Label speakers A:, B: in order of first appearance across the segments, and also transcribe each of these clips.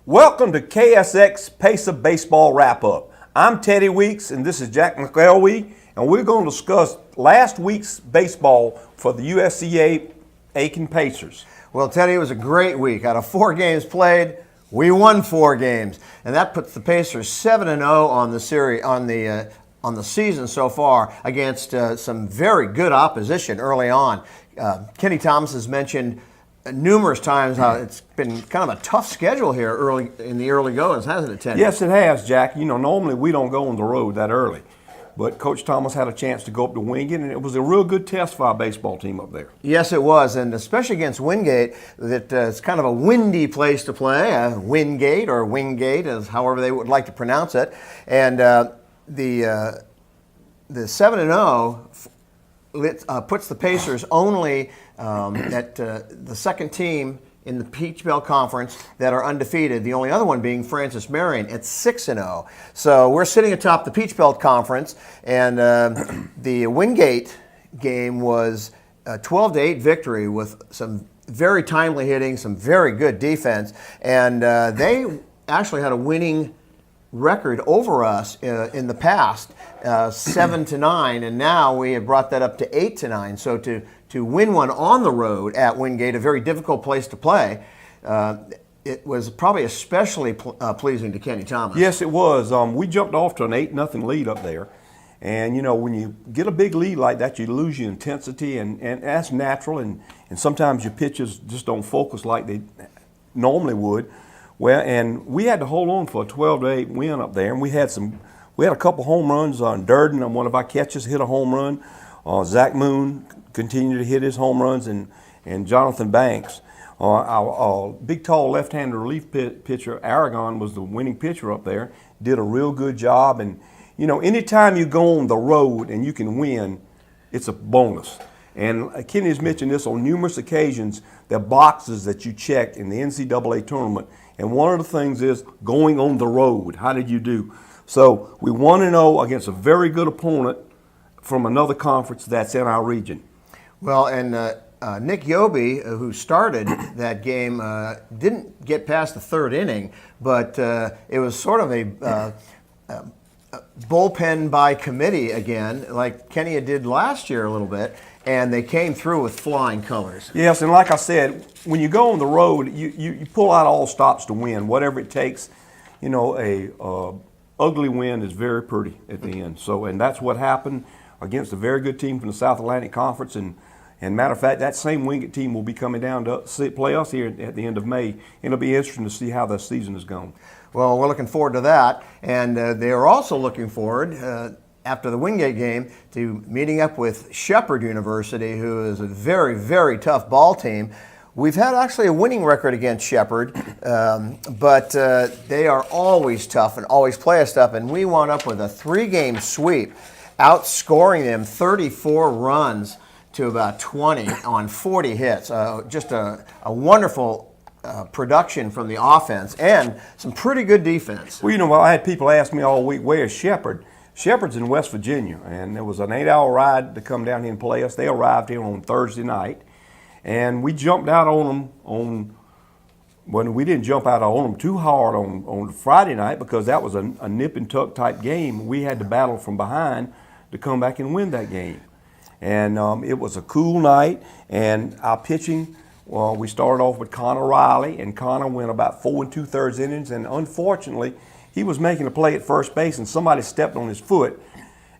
A: Welcome to KSX Pace of Baseball Wrap-Up. I'm Teddy Weeks, and this is Jack McElwee, and we're going to discuss last week's baseball for the USC Aiken Pacers.
B: Well, Teddy, it was a great week. Out of 4 games played, we won 4 games, and that puts the Pacers 7-0 on the series on the season so far against some very good opposition early on. Kenny Thomas has mentioned numerous times how it's been kind of a tough schedule here early in the early goings, hasn't it, Teddy?
A: Yes, it has, Jack. You know, normally we don't go on the road that early, but Coach Thomas had a chance to go up to Wingate, and it was a real good test for our baseball team up there.
B: Yes, it was, and especially against Wingate, that it's kind of a windy place to play, Wingate or Wingate, as however they would like to pronounce it, and the 7-0 puts the Pacers only at the second team in the Peach Belt Conference that are undefeated, the only other one being Francis Marion at 6-0. So we're sitting atop the Peach Belt Conference, and the Wingate game was a 12-8 victory with some very timely hitting, some very good defense, and they actually had a winning record over us in the past, 7-9, and now we have brought that up to 8-9. So to win one on the road at Wingate, a very difficult place to play, it was probably especially pleasing to Kenny Thomas.
A: Yes, it was. We jumped off to an 8-0 lead up there, and you know, when you get a big lead like that, you lose your intensity, and that's natural, and sometimes your pitchers just don't focus like they normally would. Well, and we had to hold on for a 12-8 win up there, and we had a couple home runs on Durden, on one of our catchers hit a home run. Zach Moon continued to hit his home runs, and Jonathan Banks. Our big, tall left-handed relief pitcher, Aragon, was the winning pitcher up there, did a real good job. And, you know, anytime you go on the road and you can win, it's a bonus. And Kenny has mentioned this on numerous occasions, the boxes that you check in the NCAA tournament. And one of the things is going on the road. How did you do? So we 1-0 against a very good opponent from another conference that's in our region.
B: Well, and Nick Yobi, who started that game, didn't get past the 3rd inning, but it was sort of a bullpen by committee again, like Kenny did last year a little bit, and they came through with flying colors.
A: Yes, and like I said, when you go on the road, you pull out all stops to win, whatever it takes. You know, a ugly win is very pretty at the end. So, and that's what happened against a very good team from the South Atlantic Conference. And matter of fact, that same Wingate team will be coming down to play us here at the end of May. And it'll be interesting to see how the season is going.
B: Well, we're looking forward to that, and they are also looking forward, after the Wingate game, to meeting up with Shepherd University, who is a very, very tough ball team. We've had actually a winning record against Shepherd, but they are always tough and always play us tough, and we wound up with a 3-game sweep, outscoring them 34 runs to about 20 on 40 hits. Just a wonderful production from the offense and some pretty good defense.
A: Well, you know, I had people ask me all week, where's Shepherd? Shepherd's in West Virginia, and it was an 8-hour ride to come down here and play us. They arrived here on Thursday night, and we jumped out on them when we didn't jump out on them too hard on Friday night, because that was a nip and tuck type game. We had to battle from behind to come back and win that game. And it was a cool night, and our pitching, well, we started off with Connor Riley, and Connor went about 4 2/3 innings, and unfortunately, he was making a play at first base, and somebody stepped on his foot.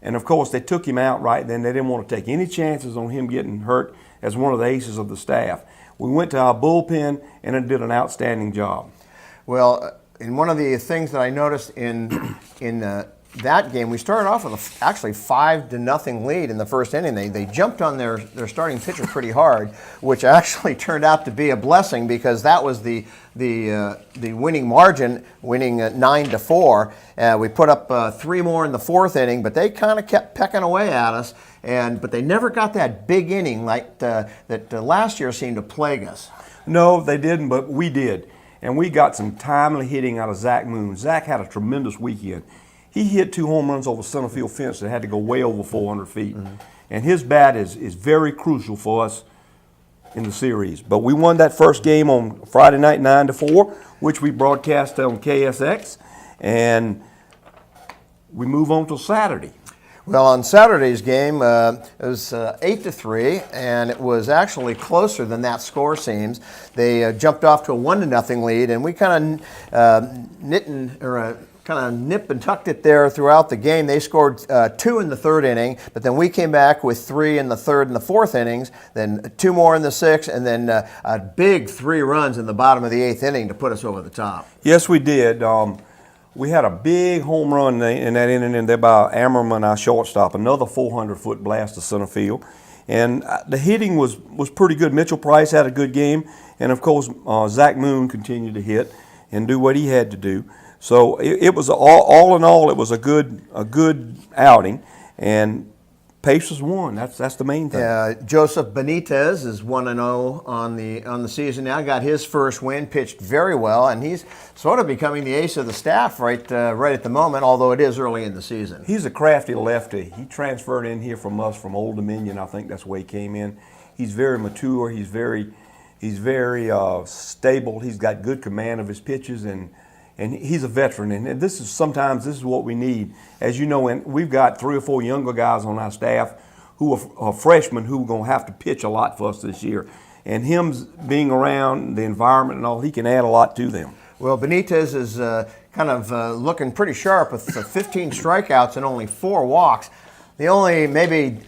A: And, of course, they took him out right then. They didn't want to take any chances on him getting hurt as one of the aces of the staff. We went to our bullpen, and it did an outstanding job.
B: Well, and one of the things that I noticed in that game, we started off with actually 5-0 lead in the first inning. They jumped on their starting pitcher pretty hard, which actually turned out to be a blessing, because that was the winning margin, winning 9-4. We put up 3 more in the 4th inning, but they kind of kept pecking away at us. But they never got that big inning like that last year seemed to plague us.
A: No, they didn't, but we did. And we got some timely hitting out of Zach Moon. Zach had a tremendous weekend. He hit 2 home runs over center field fence that had to go way over 400 feet. Mm-hmm. And his bat is very crucial for us in the series. But we won that first game on Friday night 9-4, which we broadcast on KSX, and we move on till Saturday.
B: Well, on Saturday's game, it was 8-3, and it was actually closer than that score seems. They jumped off to a 1-0 lead, and we kind of nip and tucked it there throughout the game. They scored 2 in the third inning, but then we came back with 3 in the third and the fourth innings, then 2 more in the sixth, and then a big 3 runs in the bottom of the 8th inning to put us over the top.
A: Yes, we did. We had a big home run in that inning, and there by Ammerman, our shortstop, another 400-foot blast to center field. And the hitting was pretty good. Mitchell Price had a good game, and of course Zach Moon continued to hit and do what he had to do. So it was all in all, it was a good outing, and Pacers won. That's the main thing.
B: Joseph Benitez is 1-0 on the season now. Got his first win, pitched very well, and he's sort of becoming the ace of the staff right at the moment. Although it is early in the season.
A: He's a crafty lefty. He transferred in here from us from Old Dominion. I think that's where he came in. He's very mature. He's very stable. He's got good command of his pitches, and he's a veteran, and this is what we need. As you know, and we've got 3 or 4 younger guys on our staff who are freshmen who are going to have to pitch a lot for us this year. And him being around the environment and all, he can add a lot to them.
B: Well, Benitez is kind of looking pretty sharp with 15 strikeouts and only 4 walks. The only maybe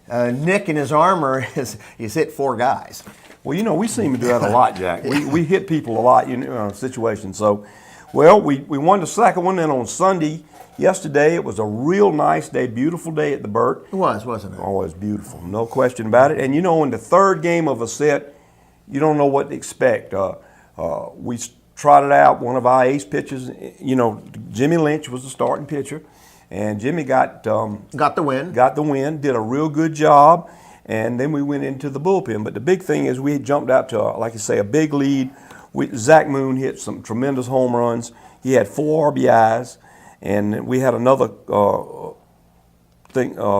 B: nick in his armor is he's hit 4 guys.
A: Well, you know, we seem to do that a lot, Jack. We hit people a lot in situations. So, well, we won the second one, and on Sunday, yesterday, it was a real nice day, beautiful day at the Burt.
B: It was, wasn't it?
A: Oh, it was beautiful, no question about it. And you know, in the third game of a set, you don't know what to expect. We trotted out one of our ace pitchers. You know, Jimmy Lynch was the starting pitcher, and Jimmy got the win. Got the win, did a real good job, and then we went into the bullpen. But the big thing is we had jumped out to, like I say, a big lead. Zach Moon hit some tremendous home runs. He had 4 RBIs, and we had another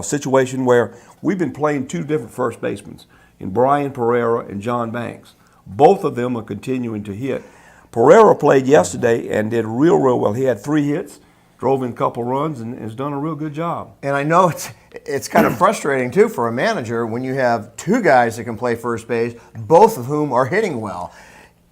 A: situation where we've been playing 2 different first basemen, in Brian Pereira and John Banks. Both of them are continuing to hit. Pereira played yesterday and did real well. He had 3 hits, drove in a couple runs, and has done a real good job.
B: And I know it's kind of frustrating, too, for a manager when you have 2 guys that can play first base, both of whom are hitting well.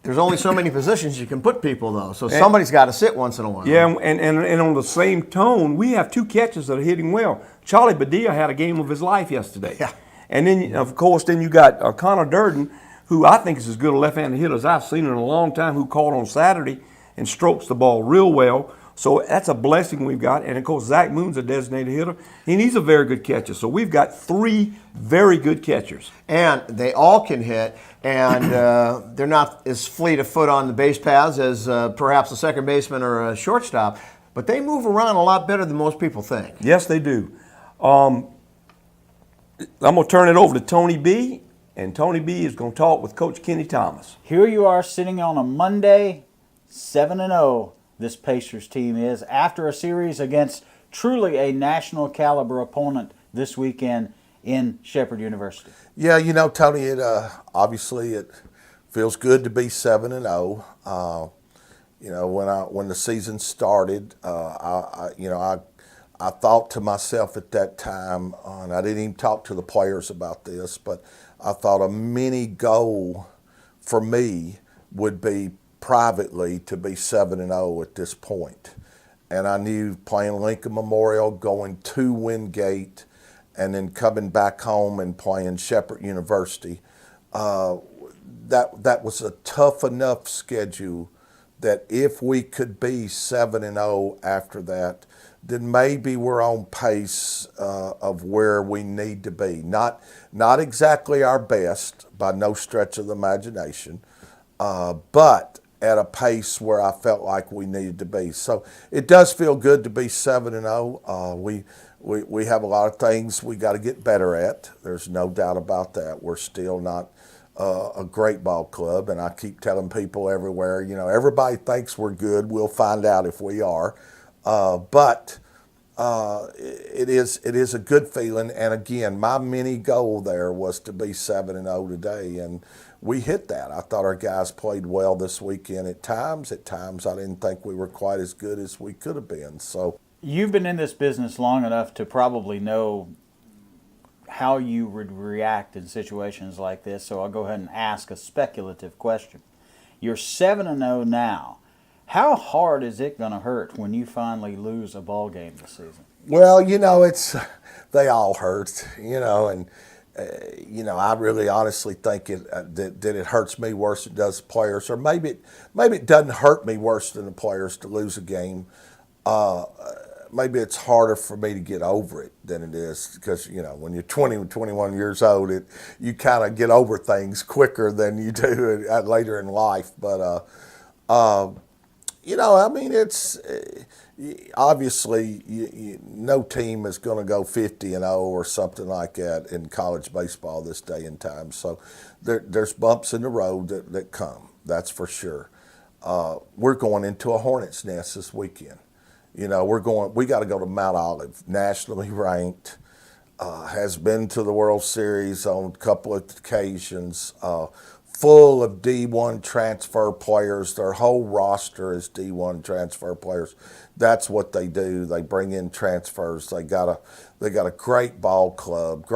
B: There's only so many positions you can put people, though, so somebody's got to sit once in a while.
A: Yeah, and on the same tone, we have 2 catchers that are hitting well. Charlie Badilla had a game of his life yesterday.
B: Yeah.
A: And then, of course, you got Connor Durden, who I think is as good a left-handed hitter as I've seen in a long time, who caught on Saturday and strokes the ball real well. So that's a blessing we've got. And, of course, Zach Moon's a designated hitter, and he's a very good catcher. So we've got 3 very good catchers.
B: And they all can hit, and they're not as fleet of foot on the base paths as perhaps a second baseman or a shortstop, but they move around a lot better than most people think.
A: Yes, they do. I'm going to turn it over to Tony B., and Tony B. is going to talk with Coach Kenny Thomas.
C: Here you are sitting on a Monday, 7-0. This Pacers team is, after a series against truly a national caliber opponent this weekend in Shepherd University.
D: Yeah, you know, Tony, obviously it feels good to be 7-0. You know, when the season started, I thought to myself at that time, and I didn't even talk to the players about this, but I thought a mini goal for me would be privately to be 7-0 at this point. And I knew playing Lincoln Memorial, going to Wingate, and then coming back home and playing Shepherd University, that was a tough enough schedule that if we could be 7-0 after that, then maybe we're on pace of where we need to be. Not exactly our best by no stretch of the imagination, but at a pace where I felt like we needed to be. So it does feel good to be 7-0. We have a lot of things we got to get better at. There's no doubt about that. We're still not a great ball club, and I keep telling people everywhere, you know, everybody thinks we're good. We'll find out if we are. But it is a good feeling. And again, my mini goal there was to be 7-0 today, and we hit that. I thought our guys played well this weekend at times. At times, I didn't think we were quite as good as we could have been. So
C: You've been in this business long enough to probably know how you would react in situations like this, so I'll go ahead and ask a speculative question. You're 7-0 now. How hard is it going to hurt when you finally lose a ball game this season?
D: well, they all hurt, and I really honestly think that it hurts me worse than it does the players, or maybe it doesn't hurt me worse than the players to lose a game. Maybe it's harder for me to get over it than it is because, when you're 20 and 21 years old, you kind of get over things quicker than you do later in life. But, it's obviously no team is going to go 50-0 or something like that in college baseball this day and time. So there's bumps in the road that come, that's for sure. We're going into a hornet's nest this weekend. We got to go to Mount Olive, nationally ranked, has been to the World Series on a couple of occasions, full of D1 transfer players. Their whole roster is D1 transfer players. That's what they do. They bring in transfers. They got a great ball club.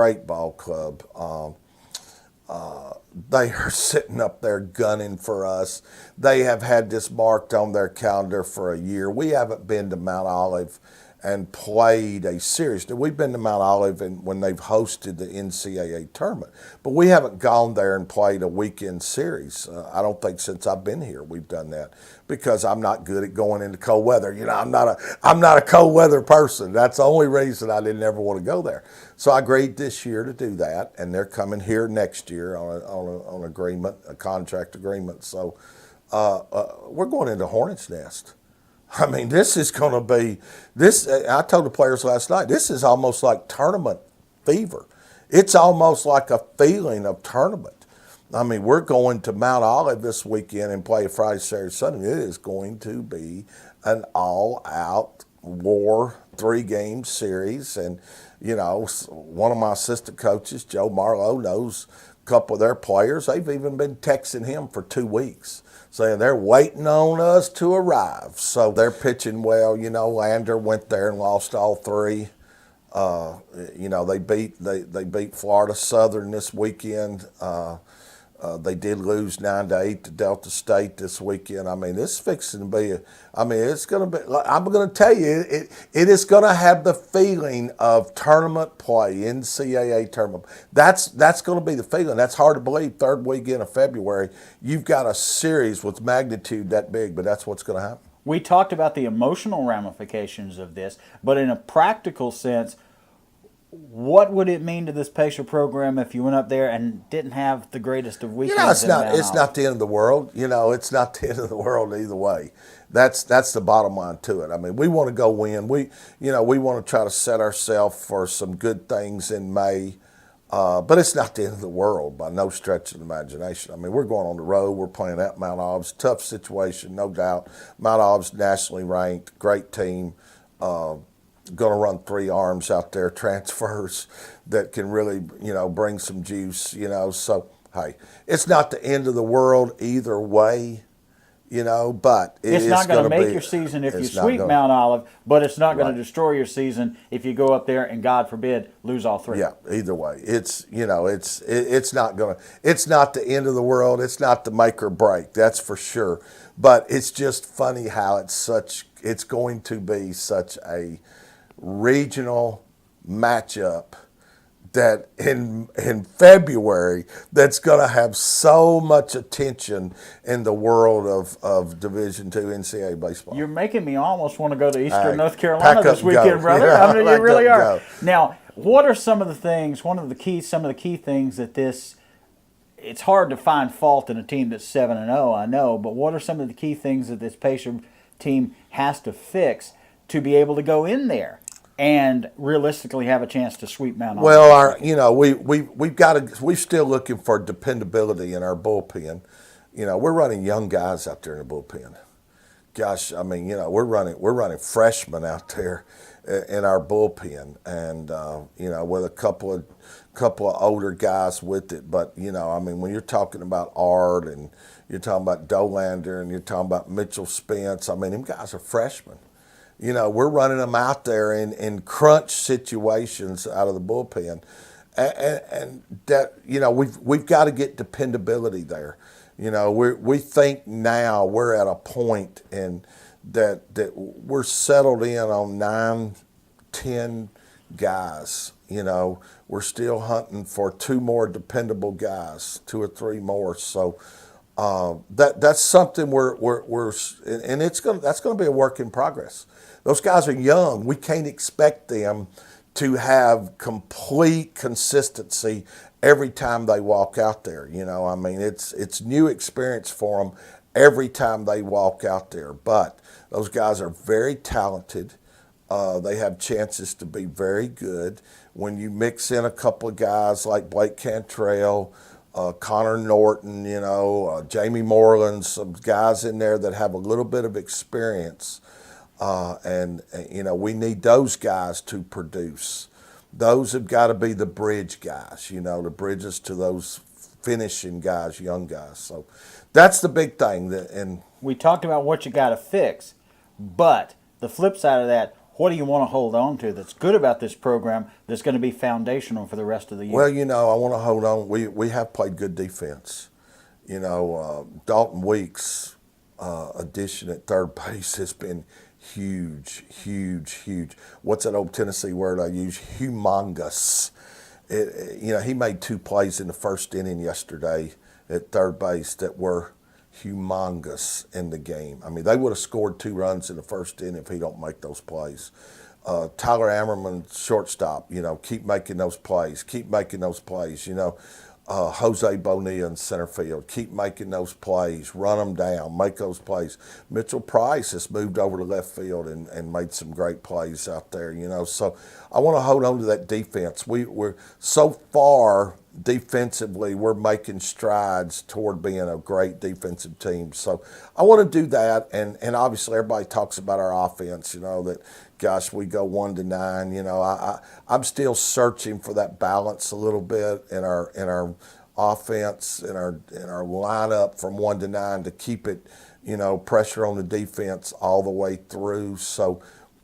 D: They are sitting up there gunning for us. They have had this marked on their calendar for a year. We haven't been to Mount Olive and played a series. We've been to Mount Olive when they've hosted the NCAA tournament, but we haven't gone there and played a weekend series. I don't think since I've been here we've done that because I'm not good at going into cold weather. I'm not a cold weather person. That's the only reason I didn't ever want to go there. So I agreed this year to do that, and they're coming here next year on a contract agreement. So we're going into Hornet's Nest. I mean, this is going to be this. I told the players last night, this is almost like tournament fever. It's almost like a feeling of tournament. I mean, we're going to Mount Olive this weekend and play Friday, Saturday, Sunday. It is going to be an all-out war 3-game series. And, one of my assistant coaches, Joe Marlowe, knows a couple of their players. They've even been texting him for 2 weeks, saying they're waiting on us to arrive. So they're pitching well. Lander went there and lost all 3. They beat Florida Southern this weekend. They did lose 9-8 to Delta State this weekend. I mean, this is fixing to be it's going to be, I'm going to tell you, it is going to have the feeling of tournament play, NCAA tournament. That's going to be the feeling. That's hard to believe. 3rd weekend of February, you've got a series with magnitude that big, but that's what's going to happen.
C: We talked about the emotional ramifications of this, but in a practical sense, what would it mean to this Pacer program if you went up there and didn't have the greatest of weekends?
D: It's not the end of the world. It's not the end of the world either way. That's the bottom line to it. I mean, we want to go win. We want to try to set ourselves for some good things in May. But it's not the end of the world by no stretch of the imagination. I mean, we're going on the road. We're playing at Mount Olive's. Tough situation, no doubt. Mount Olive's nationally ranked, great team. Going to run 3 arms out there, transfers that can really, bring some juice, So, hey, it's not the end of the world either way, but
C: it's not going to make your season if you sweep Mount Olive, but it's not going to destroy your season if you go up there and, God forbid, lose all 3.
D: Yeah, either way. It's not the end of the world. It's not the make or break, that's for sure. But it's just funny how it's going to be such a regional matchup that in February that's going to have so much attention in the world of Division II NCAA baseball.
C: You're making me almost want to go to Eastern North Carolina this weekend, brother. I mean, you really are. Now, what are some of the things? Some of the key things that this. It's hard to find fault in a team that's 7-0, I know, but what are some of the key things that this Pacer team has to fix to be able to go in there and realistically have a chance to sweep Mount Olive?
D: Well, we're still looking for dependability in our bullpen. We're running young guys out there in the bullpen. gosh, I mean, we're running freshmen out there in our bullpen, and with a couple of older guys with it. But I mean, when you're talking about Art and you're talking about Dolander and you're talking about Mitchell Spence, I mean, them guys are freshmen. We're running them out there in crunch situations out of the bullpen, and that we've got to get dependability there. We think now we're at a point in that we're settled in on 9, 10 guys. We're still hunting for 2 more dependable guys, 2 or 3 more. So that's something and that's going to be a work in progress. Those guys are young. We can't expect them to have complete consistency every time they walk out there. I mean, it's new experience for them every time they walk out there. But those guys are very talented. They have chances to be very good. When you mix in a couple of guys like Blake Cantrell, Connor Norton, Jamie Moreland, some guys in there that have a little bit of experience, and we need those guys to produce. Those have got to be the bridge guys, the bridges to those finishing guys, young guys. So that's the big thing. And
C: we talked about what you got to fix, but the flip side of that, what do you want to hold on to that's good about this program that's going to be foundational for the rest of the year?
D: Well, I want to hold on. We have played good defense. Dalton Weeks' addition at third base has been huge, huge, huge. What's that old Tennessee word I use? Humongous. He made 2 plays in the first inning yesterday at third base that were humongous in the game. I mean, they would have scored 2 runs in the first inning if he don't make those plays. Tyler Ammerman, shortstop, keep making those plays. Keep making those plays. Jose Bonilla in center field, keep making those plays, run them down, make those plays. Mitchell Price has moved over to left field and made some great plays out there, So I want to hold on to that defense. We're so far defensively, we're making strides toward being a great defensive team. So I want to do that, and obviously everybody talks about our offense, that, gosh, we go 1 to 9. I'm still searching for that balance a little bit in our offense, in our lineup from 1 to 9 to keep it, pressure on the defense all the way through. So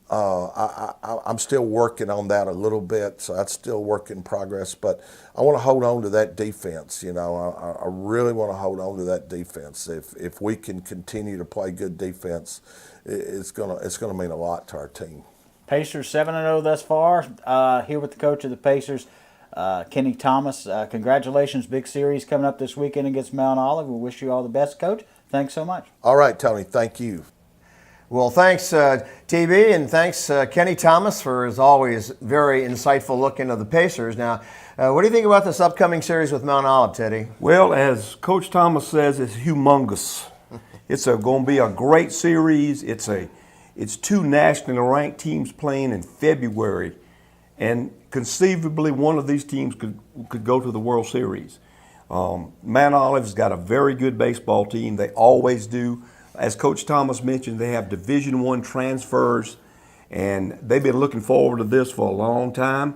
D: I'm still working on that a little bit, so that's still work in progress. But I want to hold on to that defense. I really want to hold on to that defense. If we can continue to play good defense, it's gonna mean a lot to our team.
C: Pacers 7-0 thus far. Here with the coach of the Pacers, Kenny Thomas. Congratulations, big series coming up this weekend against Mount Olive. We wish you all the best, Coach. Thanks so much.
D: All right, Tony. Thank you.
B: Well, thanks, TB, and thanks, Kenny Thomas, for, as always, very insightful look into the Pacers. Now, what do you think about this upcoming series with Mount Olive, Teddy?
A: Well, as Coach Thomas says, it's humongous. It's going to be a great series. It's 2 nationally ranked teams playing in February, and conceivably one of these teams could go to the World Series. Mount Olive's got a very good baseball team. They always do. As Coach Thomas mentioned, they have Division I transfers, and they've been looking forward to this for a long time.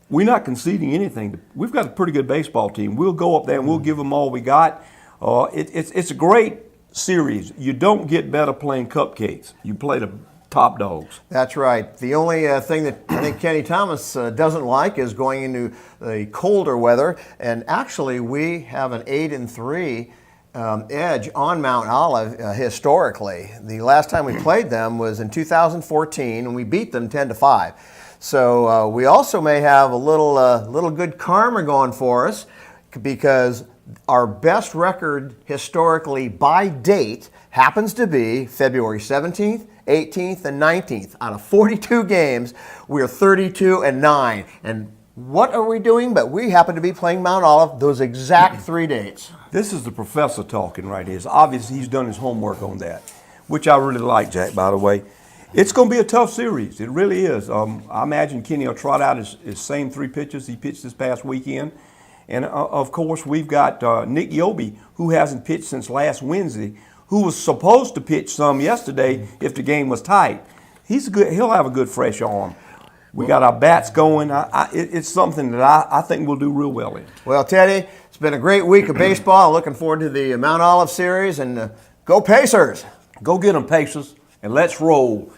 A: We're not conceding anything. We've got a pretty good baseball team. We'll go up there and we'll give them all we got. It's a great series. You don't get better playing cupcakes. You play the top dogs.
B: That's right. The only thing that I think Kenny Thomas doesn't like is going into the colder weather. And actually, we have an 8-3 edge on Mount Olive historically. The last time we played them was in 2014, and we beat them 10-5. So we also may have a little good karma going for us, because our best record historically by date happens to be February 17th, 18th, and 19th. Out of 42 games, we are 32-9. And what are we doing? But we happen to be playing Mount Olive those exact 3 dates.
A: This is the professor talking right here. So obviously he's done his homework on that, which I really like, Jack, by the way. It's going to be a tough series. It really is. I imagine Kenny will trot out his same 3 pitches he pitched this past weekend. And, of course, we've got Nick Yobi, who hasn't pitched since last Wednesday, who was supposed to pitch some yesterday if the game was tight. He'll have a good fresh arm. We got our bats going. It's something that I think we'll do real well in.
B: Well, Teddy, it's been a great week of baseball. Looking forward to the Mount Olive series, and go Pacers.
A: Go get them, Pacers, and let's roll.